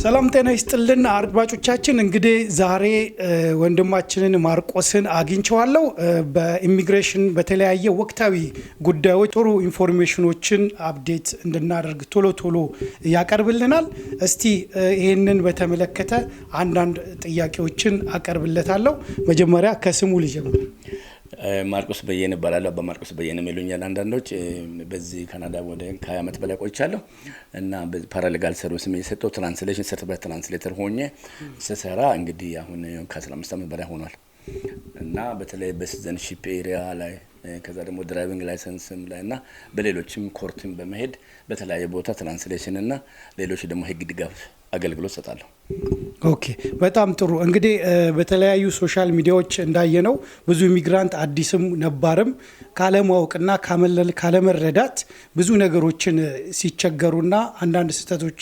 ሰላም ጤና ይስጥልን አድማጮቻችን። እንግዲህ ዛሬ ወንድማችንን ማርቆስን አግኝቼዋለሁ። በኢሚግሬሽን በተለያየ ወቅታዊ ጉዳዮች ጥሩ ኢንፎርሜሽኖችን አፕዴት እንድናደርግ ቶሎ ያቀርብልናል። እስቲ ይሄንን በተመለከተ አንዳንድ ጥያቄዎችን አቀርብለታለሁ። መጀመሪያ ከስሙ ልጀምር። ማርቆስ በየነ እባላለሁ። በማርቆስ በየነ የሚሉኛል አንዳንዶች። በዚህ ካናዳ ወደ 20 ዓመት በላይ ቆይቻለሁ እና ፓራሌጋል ሰርቪስ የሰጠው ትራንስሌሽን ሰርቲፊኬት ትራንስሌተር ሆኜ ስሰራ እንግዲህ አሁን ከ15 ዓመት በላይ ሆኗል እና በተለይ በሲቲዘንሺፕ ኤሪያ ላይ ከዛ ደግሞ ድራይቪንግ ላይሰንስም ላይ እና በሌሎችም ኮርትም በመሄድ በተለያየ ቦታ ትራንስሌሽን እና ሌሎች ደግሞ ህግ ድጋፍ አገልግሎት ሰጣለሁ። ኦኬ፣ በጣም ጥሩ። እንግዲህ በተለያዩ ሶሻል ሚዲያዎች እንዳየነው ብዙ ኢሚግራንት አዲስም ነባርም ካለማወቅና ካለመረዳት ብዙ ነገሮችን ሲቸገሩና አንዳንድ ስህተቶች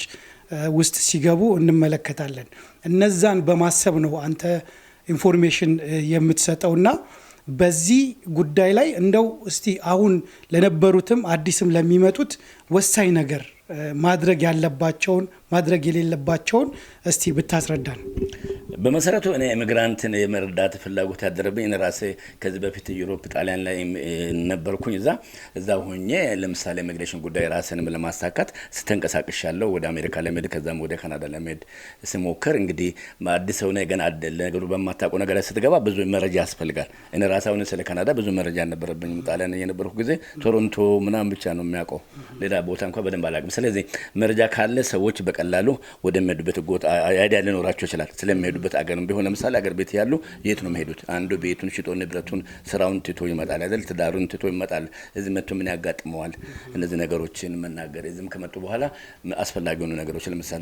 ውስጥ ሲገቡ እንመለከታለን። እነዛን በማሰብ ነው አንተ ኢንፎርሜሽን የምትሰጠውና በዚህ ጉዳይ ላይ እንደው እስቲ አሁን ለነበሩትም አዲስም ለሚመጡት ወሳኝ ነገር ማድረግ ያለባቸውን ማድረግ የሌለባቸውን እስቲ ብታስረዳን። በመሰረቱ እኔ ኢሚግራንትን የመርዳት ፍላጎት ያደረብኝ እኔ ራሴ ከዚህ በፊት ዩሮፕ ጣሊያን ላይ ነበርኩኝ። እዛ ሆኜ ለምሳሌ ኢሚግሬሽን ጉዳይ ራስንም ለማሳካት ስተንቀሳቀሻለሁ ወደ አሜሪካ ለመሄድ ከዛም ወደ ካናዳ ለመሄድ ስሞክር እንግዲህ አዲስ ሆነ ገና ነገሩ በማታውቀው ነገር ላይ ስትገባ ብዙ መረጃ ያስፈልጋል። እኔ ራሴ አሁን ስለ ካናዳ ብዙ መረጃ አልነበረብኝም። ጣሊያን የነበርኩ ጊዜ ቶሮንቶ ምናምን ብቻ ነው የሚያውቀው፣ ሌላ ቦታ እንኳን በደንብ አላውቅም። ስለዚህ መረጃ ካለ ሰዎች በቀላሉ ወደሚሄዱበት ቦታ አይዲያ ሊኖራቸው ይችላል። ስለሚሄዱበት አገርም ቢሆን ለምሳሌ አገር ቤት ያሉ የት ነው የሚሄዱት? አንዱ ቤቱን ሽጦ ንብረቱን ስራውን ትቶ ይመጣል አይደል? ትዳሩን ትቶ ይመጣል። እዚህ መጥቶ ምን ያጋጥመዋል? እነዚህ ነገሮችን መናገር እዚህም ከመጡ በኋላ አስፈላጊ የሆኑ ነገሮች ለምሳሌ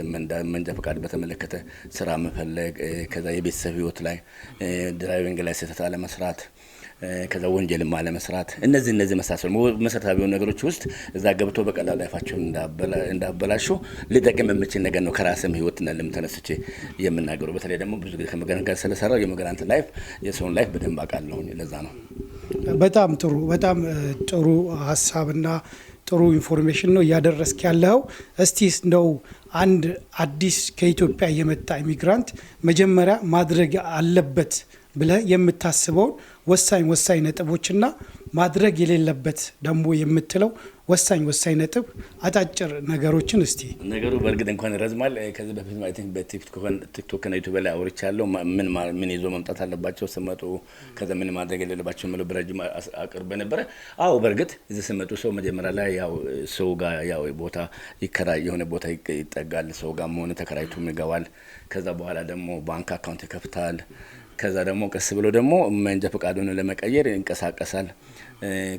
መንጃ ፈቃድ በተመለከተ ስራ መፈለግ፣ ከዛ የቤተሰብ ህይወት ላይ ድራይቪንግ ላይ ስህተት አለመስራት፣ ከዛ ወንጀልም አለመስራት፣ እነዚህ መሳሰሉ መሰረታዊ የሆኑ ነገሮች ውስጥ እዛ ገብቶ በቀላሉ ላይፋቸውን እንዳበላሹ ሊጠቅም የሚችል ነገር ነው። ከራስም ህይወትና ልምድ ተነስቼ የምናገረው በተለይ ደግሞ ብዙ ጊዜ ከሚግራንት ጋር ስለሰራው የሚግራንት ላይፍ የሰውን ላይፍ በደንብ አውቃለሁ። ለዛ ነው። በጣም ጥሩ ሀሳብና ጥሩ ኢንፎርሜሽን ነው እያደረስክ ያለው። እስቲ እንደው አንድ አዲስ ከኢትዮጵያ የመጣ ኢሚግራንት መጀመሪያ ማድረግ አለበት ብለህ የምታስበውን ወሳኝ ነጥቦችና ማድረግ የሌለበት ደግሞ የምትለው ወሳኝ ነጥብ አጫጭር ነገሮችን እስቲ። ነገሩ በእርግጥ እንኳን ረዝማል። ከዚህ በፊት ማለት በቲክቶክ እና ዩቲዩብ ላይ አውርቻለሁ። ምን ይዞ መምጣት አለባቸው ስመጡ፣ ከዛ ምን ማድረግ የሌለባቸው ምለው በረጅም አቅርበ ነበረ። አዎ በእርግጥ እዚህ ስመጡ ሰው መጀመሪያ ላይ ያው ሰው ጋር ያው ቦታ ይከራይ፣ የሆነ ቦታ ይጠጋል፣ ሰው ጋር መሆነ ተከራይቶ ይገባል። ከዛ በኋላ ደግሞ ባንክ አካውንት ይከፍታል። ከዛ ደግሞ ቀስ ብሎ ደግሞ መንጃ ፈቃዱን ለመቀየር ይንቀሳቀሳል።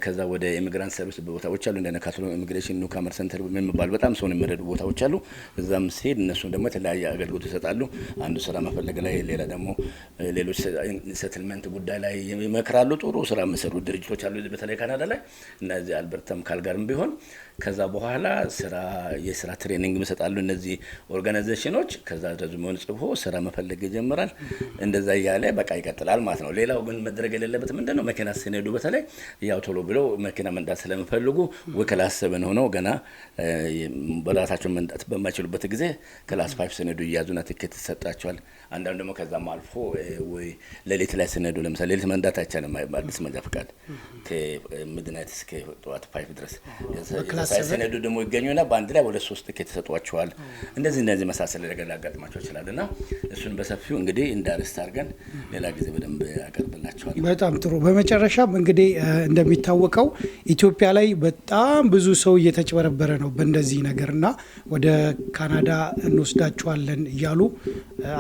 ከዛ ወደ ኢሚግራንት ሰርቪስ ቦታዎች አሉ እንደነ ካትሎ ኢሚግሬሽን ኒውካመር ሴንተር የሚባሉ በጣም ሰውን የሚረዱ ቦታዎች አሉ። እዛም ሲሄድ እነሱ ደግሞ የተለያየ አገልግሎት ይሰጣሉ። አንዱ ስራ መፈለግ ላይ፣ ሌላ ደግሞ ሌሎች ሴትልመንት ጉዳይ ላይ ይመክራሉ። ጥሩ ስራ የሚሰሩ ድርጅቶች አሉ በተለይ ካናዳ ላይ እና እዚህ አልበርታም ካልጋርም ቢሆን። ከዛ በኋላ የስራ ትሬኒንግ ይሰጣሉ እነዚህ ኦርጋናይዜሽኖች። ከዛ ረዝሞን ጽፎ ስራ መፈለግ ይጀምራል። እንደዛ እያለ በቃ ይቀጥላል ማለት ነው። ሌላው ግን መድረግ የሌለበት ምንድነው መኪና ሲነዱ በተለይ ያው ቶሎ ብለው መኪና መንዳት ስለሚፈልጉ ክላስ 7 ሆነው ገና በራሳቸው መንዳት በማይችሉበት ጊዜ ክላስ 5 ሲነዱ ይያዙና ትኬት ይሰጣቸዋል። አንዳንዱ ደግሞ ከዛም አልፎ ወይ ሌሊት ላይ ሲነዱ ለምሳሌ ሌሊት መንዳት አይቻልም አዲስ መንጃ ፈቃድ ከሚድናይት እስከ ጠዋት 5 ድረስ ሲነዱ ደግሞ ይገኙና በአንድ ላይ ወደ 3 ትኬት ይሰጧቸዋል። እንደዚህ መሳሰል ነገር ሊያጋጥማቸው ይችላልና እሱን በሰፊው እንግዲህ እንዳርስት አድርገን ሌላ ጊዜ በደንብ ያቀርብላቸዋል። በጣም ጥሩ። በመጨረሻም እንግዲህ እንደሚታወቀው ኢትዮጵያ ላይ በጣም ብዙ ሰው እየተጭበረበረ ነው በእንደዚህ ነገርና ወደ ካናዳ እንወስዳቸዋለን እያሉ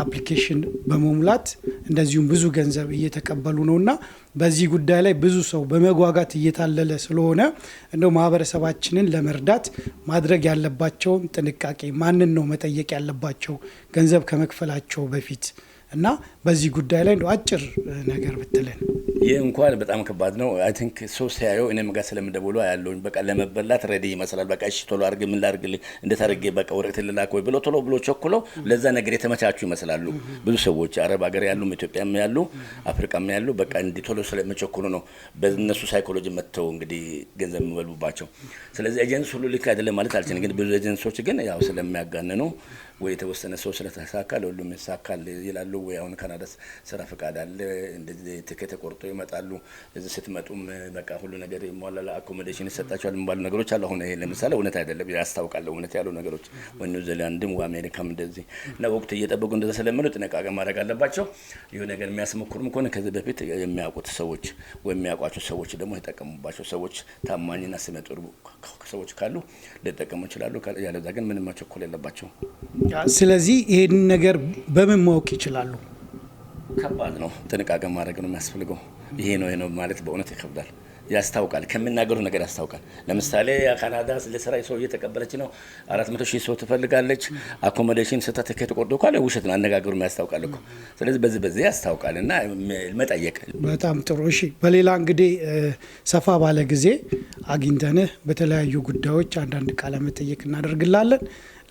አፕሊኬሽን በመሙላት እንደዚሁም ብዙ ገንዘብ እየተቀበሉ ነውና በዚህ ጉዳይ ላይ ብዙ ሰው በመጓጋት እየታለለ ስለሆነ እንደው ማህበረሰባችንን ለመርዳት ማድረግ ያለባቸውን ጥንቃቄ ማንን ነው መጠየቅ ያለባቸው ገንዘብ ከመክፈላቸው በፊት እና በዚህ ጉዳይ ላይ እንደው አጭር ነገር ብትለን። ይህ እንኳን በጣም ከባድ ነው። አይ ቲንክ ሰው ሲያየው እኔም ጋር ስለምደውለው ያለውኝ በቃ ለመበላት ሬዲ ይመስላል። በቃ እሺ ቶሎ አድርግ፣ ምን ላድርግልህ፣ እንዴት አድርጌ በቃ ወረቀት ልላክ ወይ ብሎ ቶሎ ብሎ ቸኩለው ለዛ ነገር የተመቻቹ ይመስላሉ ብዙ ሰዎች። አረብ ሀገር ያሉ፣ ኢትዮጵያም ያሉ፣ አፍሪካም ያሉ በቃ እንዲ ቶሎ ስለሚቸኩሉ ነው በእነሱ ሳይኮሎጂ መተው እንግዲህ ገንዘብ የሚበሉባቸው። ስለዚህ ኤጀንሲ ሁሉ ልክ አይደለም ማለት አልችልም፣ ግን ብዙ ኤጀንሲዎች ግን ያው ስለሚያጋንኑ ወይ የተወሰነ ሰው ስለተሳካ ለሁሉም ይሳካል ይላሉ። ወይ አሁን ካናዳ ስራ ፈቃድ አለ እንደዚህ ትኬት ተቆርጦ ይመጣሉ። እዚህ ስትመጡም በቃ ሁሉ ነገር ይሟላል፣ አኮሞዴሽን ይሰጣቸዋል የሚባሉ ነገሮች አሉ። አሁን ይሄ ለምሳሌ እውነት አይደለም ያስታውቃል። እውነት ያሉ ነገሮች ወይ ኒውዚላንድም ወይ አሜሪካም እንደዚህ እና ወቅቱ እየጠበቁ እንደዛ ስለሚሉ ጥንቃቄ ማድረግ አለባቸው። ይሄ ነገር የሚያስሞክሩም ከሆነ ከዚህ በፊት የሚያውቁት ሰዎች ወይ የሚያውቋቸው ሰዎች ደግሞ የተጠቀሙባቸው ሰዎች ታማኝና ስመጥሩ ሰዎች ካሉ ሊጠቀሙ ይችላሉ። ያለዛ ግን ምንም መቸኮል የለባቸው። ስለዚህ ይሄን ነገር በምን ማወቅ ይችላሉ? ከባድ ነው። ጥንቃቄ ማድረግ ነው የሚያስፈልገው። ይሄ ነው ማለት በእውነት ይከብዳል። ያስታውቃል፣ ከሚናገሩ ነገር ያስታውቃል። ለምሳሌ ካናዳ ለስራ ሰው እየተቀበለች ነው፣ 400,000 ሰው ትፈልጋለች፣ አኮሞዴሽን ስታ ትኬት ቆርጦ ካለ ውሸት ነው፣ አነጋገሩ ያስታውቃል እኮ። ስለዚህ በዚህ ያስታውቃል እና መጠየቅ። በጣም ጥሩ። እሺ፣ በሌላ እንግዲህ ሰፋ ባለ ጊዜ አግኝተንህ በተለያዩ ጉዳዮች አንዳንድ ቃለ መጠየቅ እናደርግላለን።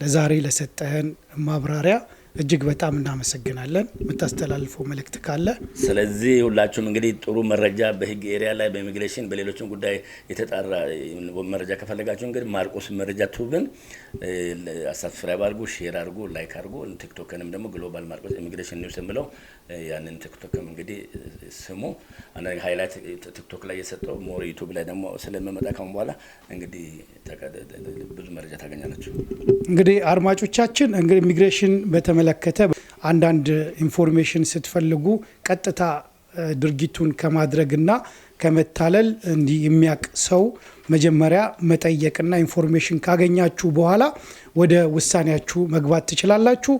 ለዛሬ ለሰጠህን ማብራሪያ እጅግ በጣም እናመሰግናለን። የምታስተላልፈው መልእክት ካለ? ስለዚህ ሁላችሁም እንግዲህ ጥሩ መረጃ በህግ ኤሪያ ላይ በኢሚግሬሽን በሌሎችም ጉዳይ የተጣራ መረጃ ከፈለጋችሁ እንግዲህ ማርቆስ መረጃ ቱብን ሰብስክራይብ አድርጉ፣ ሼር አድርጉ፣ ላይክ አድርጉ። ቲክቶክንም ደግሞ ግሎባል ማርቆስ ኢሚግሬሽን ኒውስ ብለው ያንን ቲክቶክም እንግዲህ ስሙ። አንዳንድ ሃይላይት ቲክቶክ ላይ የሰጠው ሞር ዩቲዩብ ላይ ደግሞ ስለሚመጣ ካሁን በኋላ እንግዲህ ብዙ መረጃ ታገኛላችሁ። እንግዲህ አድማጮቻችን እንግዲህ ኢሚግሬሽን በተመለከተ አንዳንድ ኢንፎርሜሽን ስትፈልጉ ቀጥታ ድርጊቱን ከማድረግና ከመታለል እንዲህ የሚያውቅ ሰው መጀመሪያ መጠየቅና ኢንፎርሜሽን ካገኛችሁ በኋላ ወደ ውሳኔያችሁ መግባት ትችላላችሁ።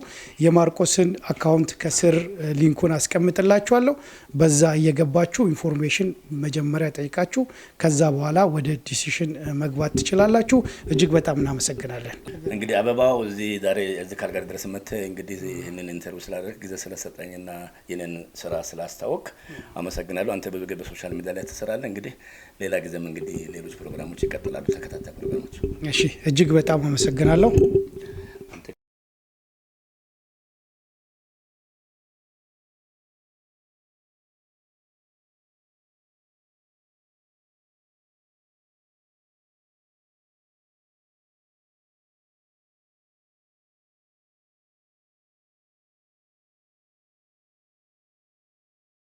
የማርቆስን አካውንት ከስር ሊንኩን አስቀምጥላችኋለሁ። በዛ እየገባችሁ ኢንፎርሜሽን መጀመሪያ ጠይቃችሁ ከዛ በኋላ ወደ ዲሲሽን መግባት ትችላላችሁ። እጅግ በጣም እናመሰግናለን። እንግዲህ አበባው ዛሬ እዚህ ካልጋር ድረስ መጥተህ እንግዲህ ይህንን ኢንተርቪው ስላደረግ ጊዜ ስለሰጠኝና ይህንን ስራ ስላስታወቅ አመሰግናለሁ። አንተ ብዙ ጊዜ በሶሻል ሚዲያ ላይ ትሰራለህ። እንግዲህ ሌላ ጊዜም እንግዲህ ሌሎች ፕሮግራሞች ይቀጥላሉ፣ ተከታታይ ፕሮግራሞች። እሺ፣ እጅግ በጣም አመሰግናለሁ።